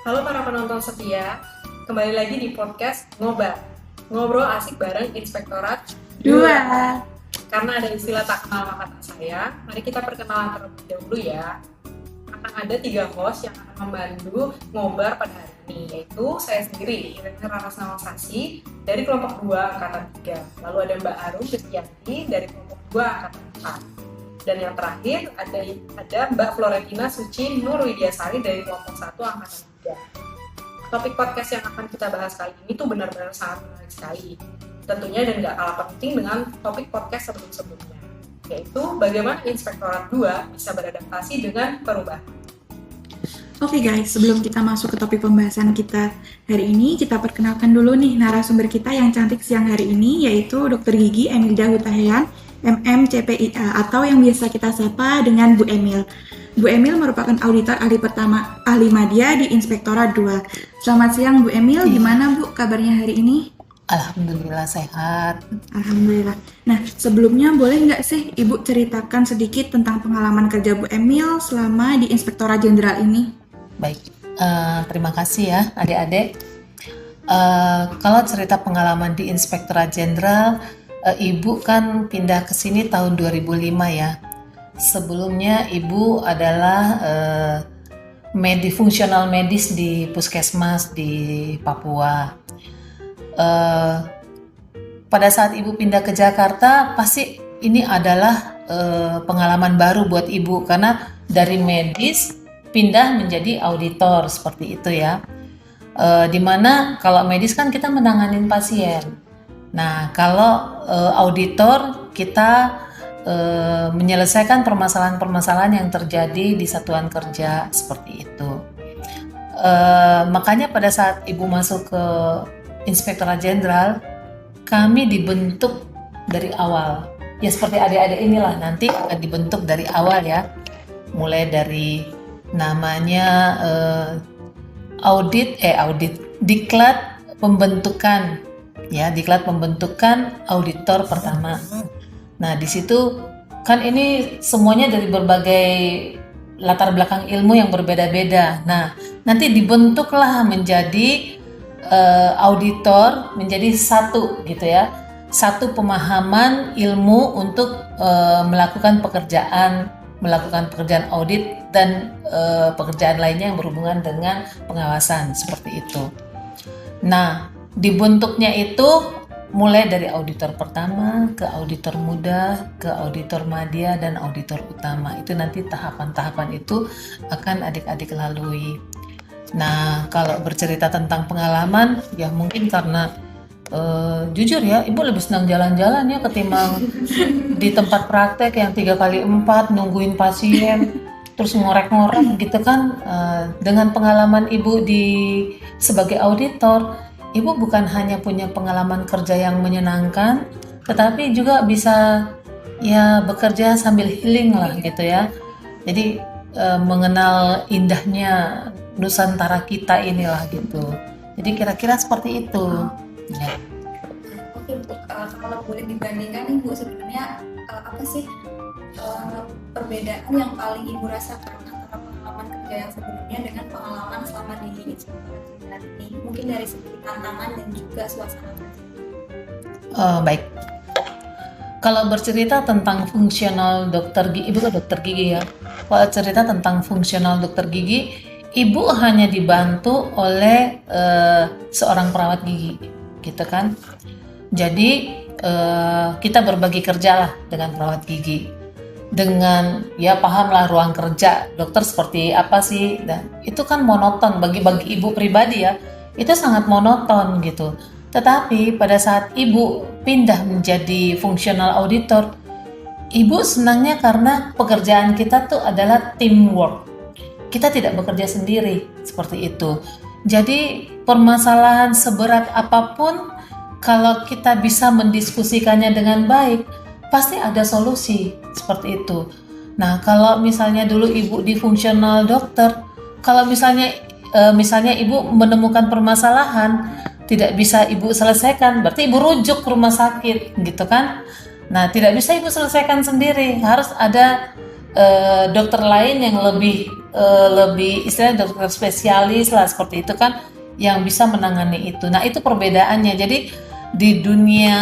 Halo para penonton setia, kembali lagi di podcast Ngobrol asik bareng Inspektorat 2. Karena ada istilah tak kenal maka tak sayang, mari kita perkenalan terlebih dahulu ya. Akan ada 3 host yang akan membantu ngobar pada hari ini, yaitu saya sendiri, Irene Raras Nawasasi, dari kelompok 2 Angkatan 3. Lalu ada Mbak Arum Kristianti dari kelompok 2 Angkatan 4. Dan yang terakhir ada Mbak Florentina Suci Nur Widyasari dari kelompok 1 Angkatan 3. Topik podcast yang akan kita bahas kali ini tuh benar-benar sangat menarik sekali. Tentunya dan gak kalah penting dengan topik podcast sebelum-sebelumnya, yaitu bagaimana Inspektorat 2 bisa beradaptasi dengan perubahan. Oke guys, sebelum kita masuk ke topik pembahasan kita hari ini, kita perkenalkan dulu nih narasumber kita yang cantik siang hari ini, yaitu Dr. Gigi Emilda Hutahian, MM CPIA, atau yang biasa kita sapa dengan Bu Emil. Bu Emil merupakan auditor ahli media di Inspektorat 2. Selamat siang Bu Emil, gimana Bu kabarnya hari ini? Alhamdulillah sehat. Alhamdulillah. Nah, sebelumnya boleh nggak sih Ibu ceritakan sedikit tentang pengalaman kerja Bu Emil selama di Inspektorat Jenderal ini? Baik, terima kasih ya adik-adik. Kalau cerita pengalaman di Inspektorat Jenderal, Ibu kan pindah ke sini tahun 2005 ya. Sebelumnya Ibu adalah fungsional medis di Puskesmas di Papua. Pada saat Ibu pindah ke Jakarta, pasti ini adalah pengalaman baru buat Ibu karena dari medis pindah menjadi auditor seperti itu ya. Dimana kalau medis kan kita menanganin pasien. Nah kalau auditor kita menyelesaikan permasalahan-permasalahan yang terjadi di satuan kerja seperti itu. Makanya pada saat Ibu masuk ke Inspektorat Jenderal, kami dibentuk dari awal. Ya seperti adik-adik inilah nanti akan dibentuk dari awal ya. Mulai dari namanya diklat pembentukan ya, diklat pembentukan auditor pertama. Nah, di situ kan ini semuanya dari berbagai latar belakang ilmu yang berbeda-beda. Nah, nanti dibentuklah menjadi auditor menjadi satu gitu ya, satu pemahaman ilmu untuk melakukan pekerjaan audit dan pekerjaan lainnya yang berhubungan dengan pengawasan seperti itu. Nah, dibentuknya itu mulai dari auditor pertama ke auditor muda, ke auditor madya dan auditor utama. Itu nanti tahapan-tahapan itu akan adik-adik lalui. Nah, kalau bercerita tentang pengalaman, ya mungkin karena jujur ya, Ibu lebih senang jalan-jalan ya ketimbang di tempat praktek yang 3x4 nungguin pasien, terus ngorek-ngorek gitu kan. Dengan pengalaman Ibu sebagai auditor, Ibu bukan hanya punya pengalaman kerja yang menyenangkan, tetapi juga bisa ya bekerja sambil healing lah gitu ya. Jadi mengenal indahnya Nusantara kita inilah gitu. Jadi kira-kira seperti itu. Ya. Oke, kalau boleh dibandingkan nih Bu, sebenarnya apa sih perbedaan yang paling Ibu rasakan antara pengalaman kerja yang sebelumnya dengan pengalaman selama di Inspektorat Jenderal ini? Mungkin dari segi tantangan dan juga suasana kerja. Baik. Kalau bercerita tentang fungsional dokter gigi, Ibu kan dokter gigi ya. Kalau cerita tentang fungsional dokter gigi, Ibu hanya dibantu oleh seorang perawat gigi, gitu kan. Jadi kita berbagi kerja lah dengan perawat gigi. Dengan ya pahamlah ruang kerja dokter seperti apa sih, dan itu kan monoton bagi Ibu pribadi ya. Itu sangat monoton gitu. Tetapi pada saat Ibu pindah menjadi fungsional auditor, Ibu senangnya karena pekerjaan kita tuh adalah teamwork. Kita tidak bekerja sendiri, seperti itu. Jadi permasalahan seberat apapun, kalau kita bisa mendiskusikannya dengan baik, pasti ada solusi, seperti itu. Nah, kalau misalnya dulu Ibu di fungsional dokter, kalau misalnya Ibu menemukan permasalahan, tidak bisa Ibu selesaikan, berarti Ibu rujuk ke rumah sakit, gitu kan? Nah, tidak bisa Ibu selesaikan sendiri, harus ada dokter lain yang lebih istilahnya dokter spesialis lah seperti itu kan yang bisa menangani itu. Nah itu perbedaannya. Jadi di dunia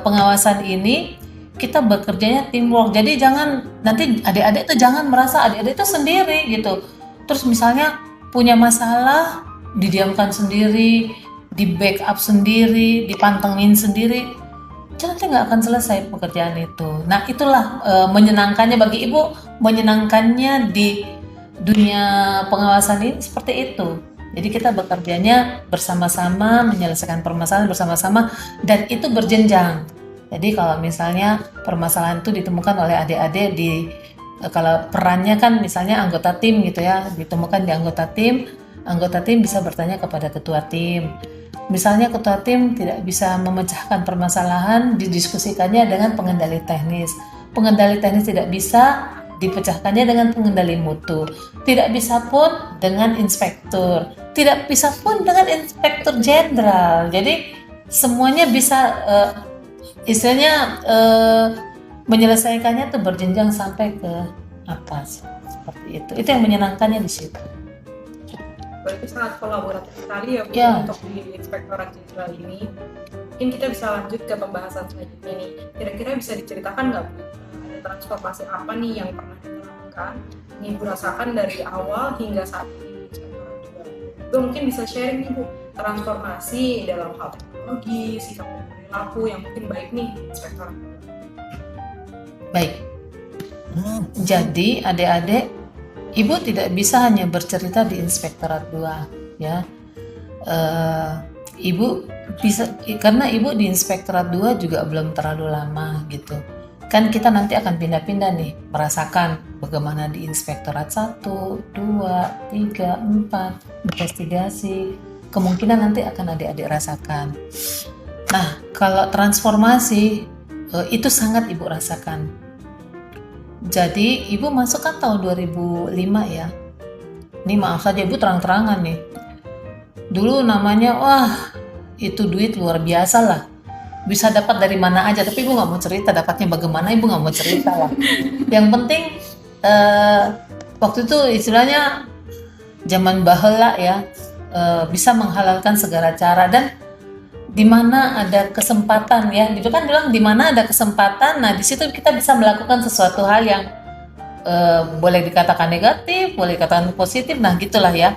pengawasan ini kita bekerjanya teamwork. Jadi jangan nanti adik-adik itu jangan merasa adik-adik itu sendiri gitu. Terus misalnya punya masalah didiamkan sendiri, di backup sendiri, dipantengin sendiri, nanti nggak akan selesai pekerjaan itu. Nah itulah menyenangkannya bagi ibu, menyenangkannya di dunia pengawasan ini seperti itu. Jadi kita bekerjanya bersama-sama, menyelesaikan permasalahan bersama-sama, dan itu berjenjang. Jadi kalau misalnya permasalahan itu ditemukan oleh adik-adik kalau perannya kan misalnya anggota tim gitu ya, ditemukan di anggota tim bisa bertanya kepada ketua tim. Misalnya ketua tim tidak bisa memecahkan permasalahan, didiskusikannya dengan pengendali teknis. Pengendali teknis tidak bisa, dipecahkannya dengan pengendali mutu. Tidak bisa pun dengan inspektur. Tidak bisa pun dengan inspektur jenderal. Jadi semuanya bisa istilahnya menyelesaikannya tuh berjenjang sampai ke atas. Seperti itu. Itu yang menyenangkannya di situ. Berarti sangat kolaboratif sekali ya Bu, untuk di Inspektorat Jenderal ini. Mungkin kita bisa lanjut ke pembahasan selanjutnya nih. Kira-kira bisa diceritakan nggak Bu, ada transformasi apa nih yang pernah dilakukan, yang Ibu rasakan dari awal hingga saat ini di Inspektorat juga. Ibu mungkin bisa sharing nih Bu, transformasi dalam hal teknologi, sikap dan perilaku yang mungkin baik nih di Inspektorat. Baik. Jadi adik-adik, Ibu tidak bisa hanya bercerita di Inspektorat 2 ya. Ibu bisa karena Ibu di Inspektorat 2 juga belum terlalu lama gitu. Kan kita nanti akan pindah-pindah nih, merasakan bagaimana di Inspektorat 1, 2, 3, 4, investigasi. Kemungkinan nanti akan adik-adik rasakan. Nah, kalau transformasi itu sangat Ibu rasakan. Jadi Ibu masuk kan tahun 2005 ya. Ini maaf saja Ibu terang-terangan nih. Dulu namanya wah itu duit luar biasa lah. Bisa dapat dari mana aja, tapi Ibu nggak mau cerita dapatnya bagaimana, Ibu nggak mau cerita lah. Yang penting waktu itu istilahnya zaman baheula ya, bisa menghalalkan segala cara dan di mana ada kesempatan ya, itu kan bilang di mana ada kesempatan, nah di situ kita bisa melakukan sesuatu hal yang boleh dikatakan negatif, boleh dikatakan positif, nah gitulah ya.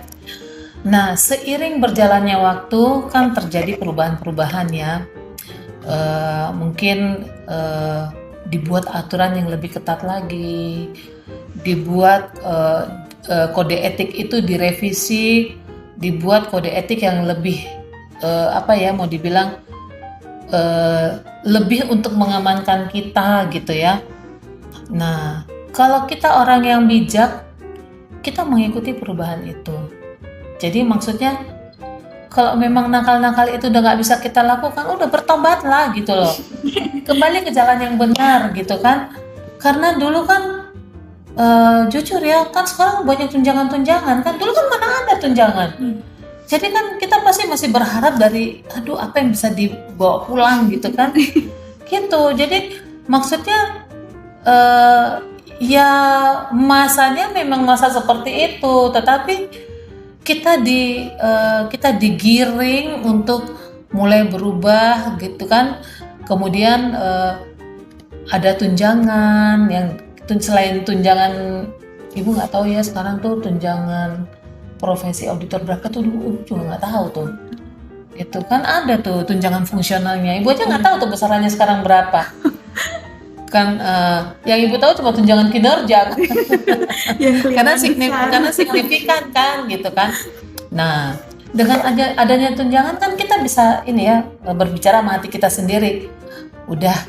Nah seiring berjalannya waktu kan terjadi perubahan-perubahan ya, mungkin dibuat aturan yang lebih ketat lagi, dibuat kode etik itu direvisi, dibuat kode etik yang lebih mau dibilang lebih untuk mengamankan kita gitu ya. Nah, kalau kita orang yang bijak, kita mengikuti perubahan itu. Jadi maksudnya kalau memang nakal-nakal itu udah nggak bisa kita lakukan, udah bertobatlah gitu loh. Kembali ke jalan yang benar gitu kan. Karena dulu kan jujur ya, kan sekarang banyak tunjangan-tunjangan kan. Dulu kan mana ada tunjangan. Jadi kan kita pasti masih berharap dari, aduh apa yang bisa dibawa pulang gitu kan, gitu. Jadi maksudnya ya masanya memang masa seperti itu, tetapi kita digiring untuk mulai berubah gitu kan. Kemudian ada tunjangan yang selain tunjangan, Ibu nggak tahu ya sekarang tuh tunjangan profesi auditor berapa tuh, juga nggak tahu tuh. Itu kan ada tuh tunjangan fungsionalnya. Ibu aja nggak tahu tuh besarannya sekarang berapa. Kan yang Ibu tahu cuma tunjangan kinerja. karena signifikan kan gitu kan. Nah, dengan adanya tunjangan kan kita bisa ini ya berbicara sama hati kita sendiri.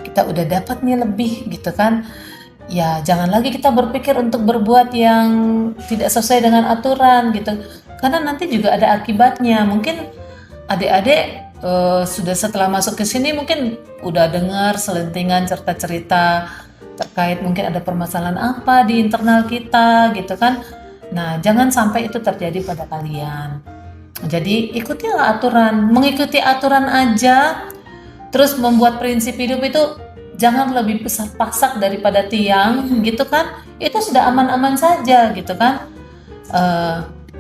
Kita udah dapat nih lebih gitu kan. Ya jangan lagi kita berpikir untuk berbuat yang tidak sesuai dengan aturan gitu, karena nanti juga ada akibatnya. Mungkin adik-adik sudah setelah masuk ke sini mungkin udah dengar selentingan cerita-cerita terkait mungkin ada permasalahan apa di internal kita gitu kan. Nah jangan sampai itu terjadi pada kalian. Jadi ikutilah aturan, mengikuti aturan aja, terus membuat prinsip hidup itu jangan lebih besar pasak daripada tiang gitu kan, itu sudah aman-aman saja gitu kan.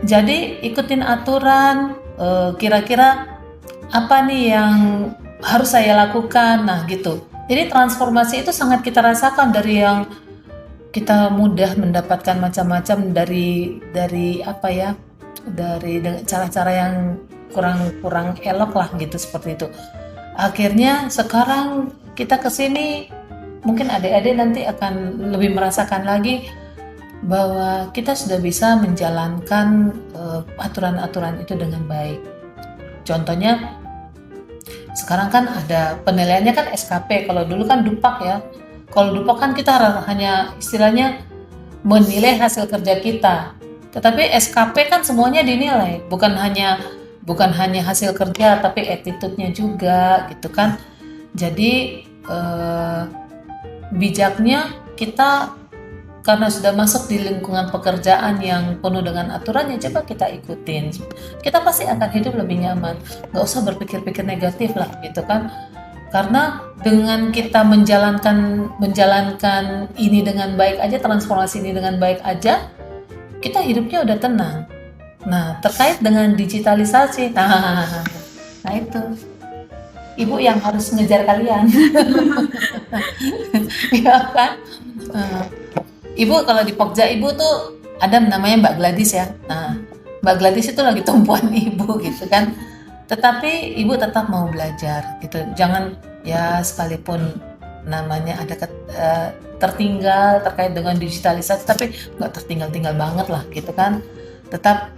Jadi ikutin aturan, kira-kira apa nih yang harus saya lakukan, nah gitu. Jadi transformasi itu sangat kita rasakan dari yang kita mudah mendapatkan macam-macam dari apa ya, dari cara-cara yang kurang elok lah gitu, seperti itu. Akhirnya sekarang kita kesini, mungkin adik-adik nanti akan lebih merasakan lagi bahwa kita sudah bisa menjalankan aturan-aturan itu dengan baik. Contohnya sekarang kan ada penilaiannya kan SKP, kalau dulu kan DUPAK ya. Kalau DUPAK kan kita hanya istilahnya menilai hasil kerja kita. Tetapi SKP kan semuanya dinilai, bukan hanya hasil kerja tapi attitude-nya juga gitu kan. Jadi bijaknya kita, karena sudah masuk di lingkungan pekerjaan yang penuh dengan aturan, ya coba kita ikutin. Kita pasti akan hidup lebih nyaman. Gak usah berpikir-pikir negatif lah gitu kan. Karena dengan kita menjalankan ini dengan baik aja, transformasi ini dengan baik aja, kita hidupnya udah tenang. Nah, terkait dengan digitalisasi, nah itu ibu yang harus ngejar kalian. Ya kan? Ibu kalau di Pokja ibu tuh ada namanya Mbak Gladys ya. Nah, Mbak Gladys itu lagi tumpuan ibu gitu kan. Tetapi ibu tetap mau belajar gitu. Jangan ya, sekalipun namanya ada tertinggal terkait dengan digitalisasi, tapi nggak tertinggal-tinggal banget lah gitu kan. Tetap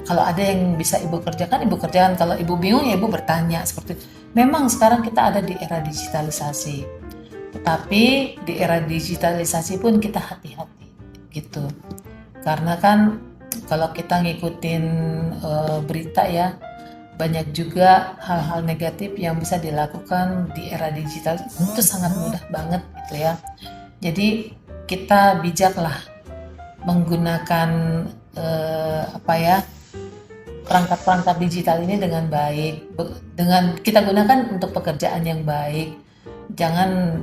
kalau ada yang bisa ibu kerjakan, ibu kerjakan. Kalau ibu bingung ya ibu bertanya seperti itu. Memang sekarang kita ada di era digitalisasi, tetapi di era digitalisasi pun kita hati-hati gitu. Karena kan kalau kita ngikutin berita ya, banyak juga hal-hal negatif yang bisa dilakukan di era digital, itu sangat mudah banget gitu ya. Jadi kita bijaklah menggunakan perangkat-perangkat digital ini dengan baik, dengan kita gunakan untuk pekerjaan yang baik. Jangan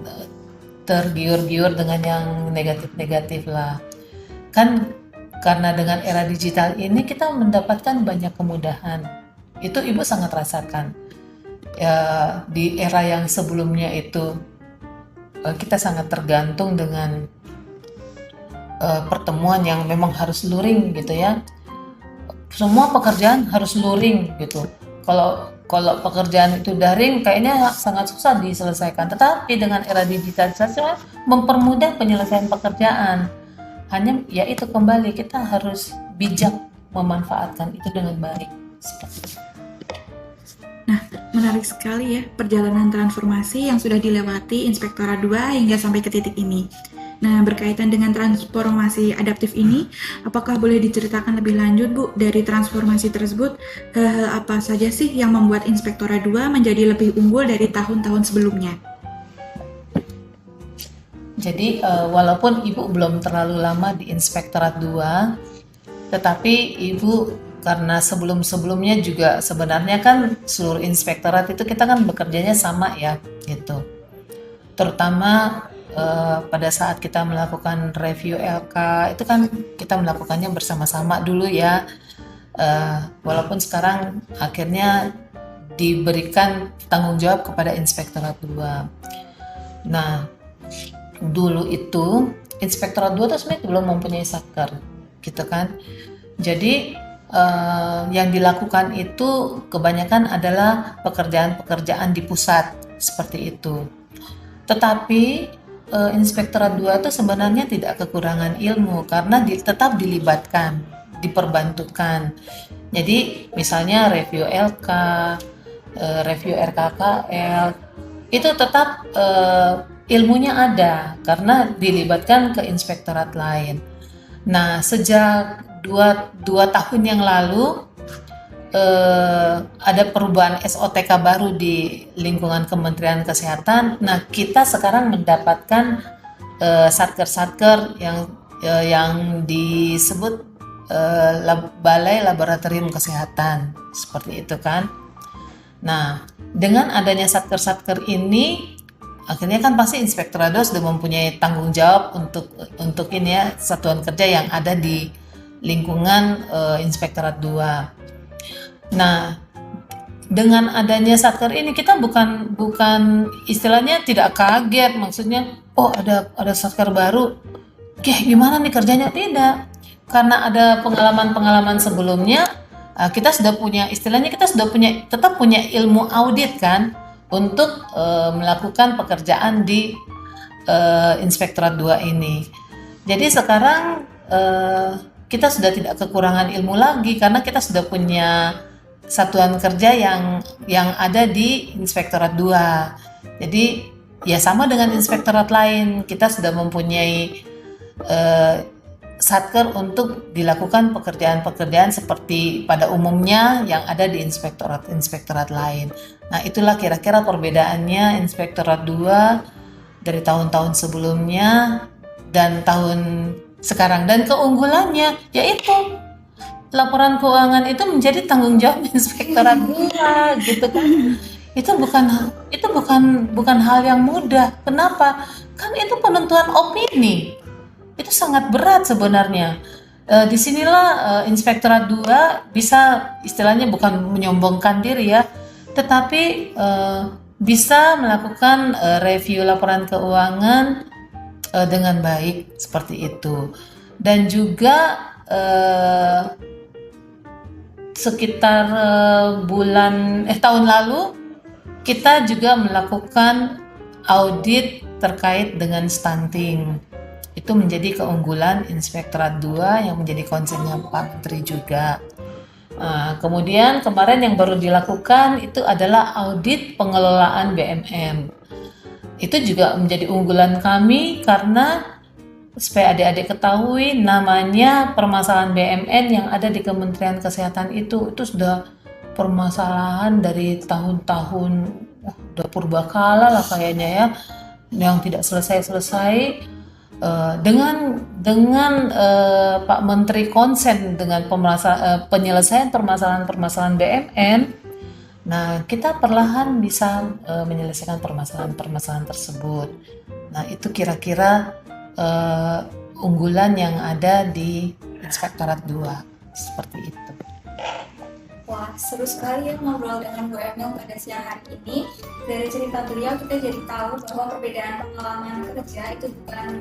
tergiur-giur dengan yang negatif-negatif lah. Kan karena dengan era digital ini kita mendapatkan banyak kemudahan. Itu ibu sangat rasakan ya. Di era yang sebelumnya itu kita sangat tergantung dengan pertemuan yang memang harus luring gitu ya. Semua pekerjaan harus luring gitu. Kalau pekerjaan itu daring kayaknya sangat susah diselesaikan. Tetapi dengan era digitalisasi mempermudah penyelesaian pekerjaan. Hanya ya itu, kembali kita harus bijak memanfaatkan itu dengan baik. Seperti itu. Nah, menarik sekali ya perjalanan transformasi yang sudah dilewati Inspektorat 2 hingga sampai ke titik ini. Nah, berkaitan dengan transformasi adaptif ini, apakah boleh diceritakan lebih lanjut, Bu, dari transformasi tersebut, hal-hal apa saja sih yang membuat Inspektorat 2 menjadi lebih unggul dari tahun-tahun sebelumnya? Jadi, walaupun Ibu belum terlalu lama di Inspektorat 2, tetapi Ibu karena sebelum-sebelumnya juga sebenarnya kan seluruh inspektorat itu kita kan bekerjanya sama ya gitu. Terutama pada saat kita melakukan review LK itu kan kita melakukannya bersama-sama dulu ya. Walaupun sekarang akhirnya diberikan tanggung jawab kepada Inspektorat 2. Nah, dulu itu Inspektorat 2 tuh sebenarnya belum mempunyai satker gitu kan. Jadi yang dilakukan itu kebanyakan adalah pekerjaan-pekerjaan di pusat seperti itu. Tetapi Inspektorat 2 itu sebenarnya tidak kekurangan ilmu karena tetap dilibatkan, diperbantukan. Jadi misalnya review LK, review RKKL, itu tetap ilmunya ada karena dilibatkan ke inspektorat lain. Nah, sejak 2 tahun yang lalu ada perubahan SOTK baru di lingkungan Kementerian Kesehatan. Nah, kita sekarang mendapatkan satker-satker yang disebut Balai Laboratorium Kesehatan, seperti itu kan. Nah, dengan adanya satker-satker ini akhirnya kan pasti Inspektorat 2 sudah mempunyai tanggung jawab untuk ini ya, satuan kerja yang ada di lingkungan Inspektorat 2. Nah, dengan adanya Satker ini kita bukan istilahnya tidak kaget, maksudnya oh ada Satker baru, gimana nih kerjanya, tidak. Karena ada pengalaman-pengalaman sebelumnya, kita sudah punya istilahnya, tetap punya ilmu audit kan untuk melakukan pekerjaan di Inspektorat 2 ini. Jadi sekarang kita sudah tidak kekurangan ilmu lagi karena kita sudah punya satuan kerja yang ada di Inspektorat 2. Jadi ya sama dengan inspektorat lain, kita sudah mempunyai Satker untuk dilakukan pekerjaan-pekerjaan seperti pada umumnya yang ada di inspektorat lain. Nah, itulah kira-kira perbedaannya Inspektorat 2 dari tahun-tahun sebelumnya dan tahun sekarang. Dan keunggulannya yaitu laporan keuangan itu menjadi tanggung jawab Inspektorat 2 gitu kan. Itu bukan hal yang mudah. Kenapa? Kan itu penentuan opini. Itu sangat berat sebenarnya. Disinilah Inspektorat 2 bisa istilahnya bukan menyombongkan diri ya, tetapi bisa melakukan review laporan keuangan dengan baik seperti itu. Dan juga sekitar tahun lalu kita juga melakukan audit terkait dengan stunting. Itu menjadi keunggulan Inspektorat 2 yang menjadi concernnya Pak Menteri juga. Kemudian kemarin yang baru dilakukan itu adalah audit pengelolaan BMN. Itu juga menjadi unggulan kami karena supaya adik-adik ketahui, namanya permasalahan BMN yang ada di Kementerian Kesehatan itu sudah permasalahan dari tahun-tahun, udah purbakala lah kayaknya ya, yang tidak selesai-selesai. Dengan Pak Menteri konsen dengan penyelesaian permasalahan BMN, nah kita perlahan bisa menyelesaikan permasalahan tersebut. Nah itu kira-kira unggulan yang ada di Inspektorat 2 seperti itu. Wah, seru sekali ya ngobrol dengan Bu Emil pada siang hari ini. Dari cerita beliau kita jadi tahu bahwa perbedaan pengalaman kerja itu bukan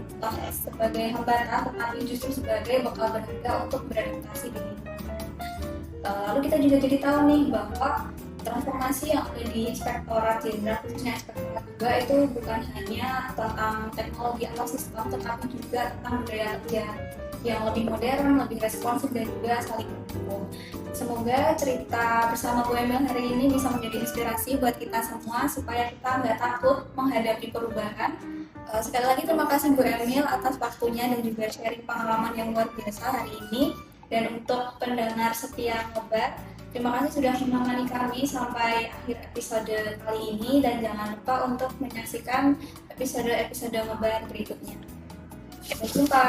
sebagai hambatan, tetapi justru sebagai bekal berharga untuk beradaptasi di lingkungan. Lalu kita juga jadi tahu nih bahwa transformasi yang ada di Inspektorat Jenderal, khususnya Inspektorat 2 itu bukan hanya tentang teknologi atau sistem, tetapi juga tentang budaya kerja yang lebih modern, lebih responsif, dan juga saling mendukung. Semoga cerita bersama Bu Emil hari ini bisa menjadi inspirasi buat kita semua supaya kita nggak takut menghadapi perubahan. Sekali lagi terima kasih Bu Emil atas waktunya dan juga sharing pengalaman yang luar biasa hari ini. Dan untuk pendengar setia Ngobar, terima kasih sudah menemani kami sampai akhir episode kali ini, dan jangan lupa untuk menyaksikan episode-episode Ngobar berikutnya. Sampai jumpa.